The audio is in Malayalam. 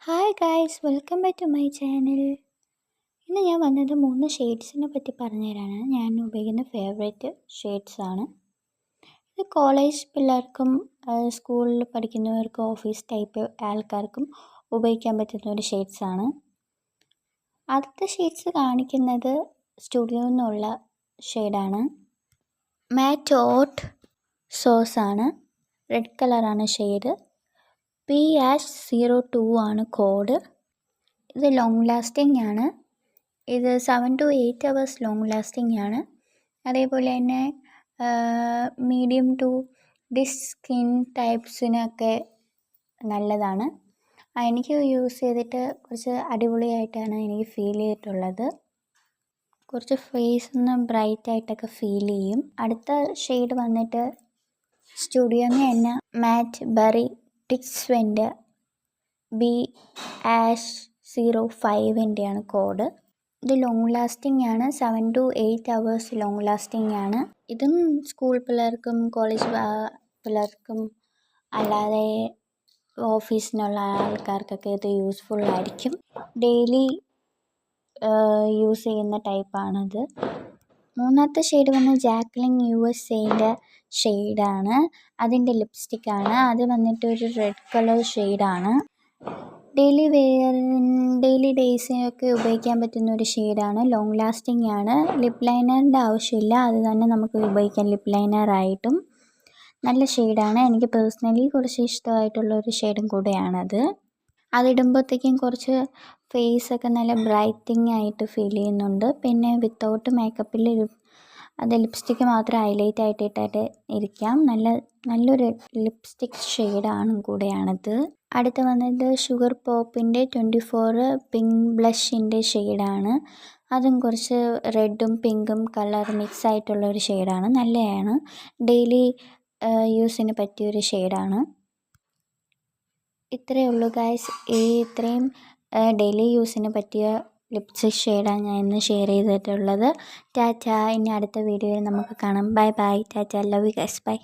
Hi guys, welcome back to my channel. ഇന്ന് ഞാൻ വന്നത് 3 ഷെയ്ഡ്സിനെ പറ്റി പറഞ്ഞു തരാനാണ്. ഞാൻ ഉപയോഗിക്കുന്ന ഫേവറേറ്റ് ഷെയ്ഡ്സാണ്. ഇത് കോളേജ് പിള്ളേർക്കും സ്കൂളിൽ പഠിക്കുന്നവർക്കും ഓഫീസ് ടൈപ്പ് ആൾക്കാർക്കും ഉപയോഗിക്കാൻ പറ്റുന്ന ഒരു ഷെയ്ഡ്സാണ്. ആദ്യത്തെ ഷെയ്ഡ്സ് കാണിക്കുന്നത് സ്റ്റുഡിയോയിൽ നിന്നുള്ള ഷെയ്ഡാണ്. മാറ്റ് ഓട്ട് സോസാണ്. റെഡ് കളറാണ് ഷെയ്ഡ്. PH02 ആണ് കോഡ്. ഇത് ലോങ് ലാസ്റ്റിംഗ് ആണ്. ഇത് 7 to 8 hours ലോങ് ലാസ്റ്റിംഗ് ആണ്. അതേപോലെ തന്നെ മീഡിയം ടു സ്കിൻ ടൈപ്സിനൊക്കെ നല്ലതാണ്. എനിക്ക് യൂസ് ചെയ്തിട്ട് കുറച്ച് അടിപൊളിയായിട്ടാണ് എനിക്ക് ഫീൽ ചെയ്തിട്ടുള്ളത്. കുറച്ച് ഫേസ് ഒന്ന് ബ്രൈറ്റ് ആയിട്ടൊക്കെ ഫീൽ ചെയ്യും. അടുത്ത ഷെയ്ഡ് വന്നിട്ട് സ്റ്റുഡിയോന്ന് തന്നെ മാറ്റ് ബെറി ടിക്സ്വെൻ്റെ BH05 കോഡ്. ഇത് ലോങ് ലാസ്റ്റിംഗ് ആണ്. 7 to 8 hours ലോങ് ലാസ്റ്റിംഗ് ആണ്. ഇതും സ്കൂൾ പിള്ളേർക്കും കോളേജ് പിള്ളേർക്കും അല്ലാതെ ഓഫീസിനുള്ള ആൾക്കാർക്കൊക്കെ ഇത് യൂസ്ഫുൾ ആയിരിക്കും. ഡെയിലി യൂസ് ചെയ്യുന്ന ടൈപ്പാണിത്. മൂന്നാമത്തെ ഷെയ്ഡ് വന്ന് ജാക്ലിൻ USA ഷെയ്ഡാണ്. അതിൻ്റെ ലിപ്സ്റ്റിക്കാണ്. അത് വന്നിട്ട് ഒരു റെഡ് കളർ ഷെയ്ഡാണ്. ഡെയിലി ഡേയ്സിനൊക്കെ ഉപയോഗിക്കാൻ പറ്റുന്ന ഒരു ഷെയ്ഡാണ്. ലോങ് ലാസ്റ്റിംഗ് ആണ്. ലിപ്പ് ലൈനറിൻ്റെ ആവശ്യമില്ല, അത് തന്നെ നമുക്ക് ഉപയോഗിക്കാം ലിപ്പ് ലൈനറായിട്ടും. നല്ല ഷെയ്ഡാണ്. എനിക്ക് പേഴ്സണലി കുറച്ച് ഇഷ്ടമായിട്ടുള്ളൊരു ഷെയ്ഡും കൂടെയാണത്. അതിടുമ്പോഴത്തേക്കും കുറച്ച് ഫേസൊക്കെ നല്ല ബ്രൈറ്റിംഗ് ആയിട്ട് ഫീൽ ചെയ്യുന്നുണ്ട്. പിന്നെ വിത്തൗട്ട് മേക്കപ്പിൽ അത് ലിപ്സ്റ്റിക്ക് മാത്രം ഹൈലൈറ്റ് ആയിട്ട് ഇട്ടിട്ട് ഇരിക്കാം. നല്ലൊരു ലിപ്സ്റ്റിക് ഷെയ്ഡാണ് കൂടെയാണിത്. അടുത്ത വന്നത് ഷുഗർ പോപ്പിൻ്റെ 24 പിങ്ക് ബ്ലഷിൻ്റെ ഷെയ്ഡാണ്. അതും കുറച്ച് റെഡും പിങ്കും കളർ മിക്സ് ആയിട്ടുള്ളൊരു ഷെയ്ഡാണ്. നല്ലതാണ്. ഡെയിലി യൂസിന് പറ്റിയൊരു ഷെയ്ഡാണ്. ഇത്രയേ ഉള്ളൂ ഗായ്സ്. ഇത്രയും ഡെയിലി യൂസിന് പറ്റിയ ലിപ്സ്റ്റിക് ഷെയ്ഡാണ് ഞാൻ ഇന്ന് ഷെയർ ചെയ്തിട്ടുള്ളത്. ടാറ്റ. ഇനി അടുത്ത വീഡിയോയിൽ നമുക്ക് കാണാം. Bye bye. ടാറ്റ. Love you guys. ബൈ.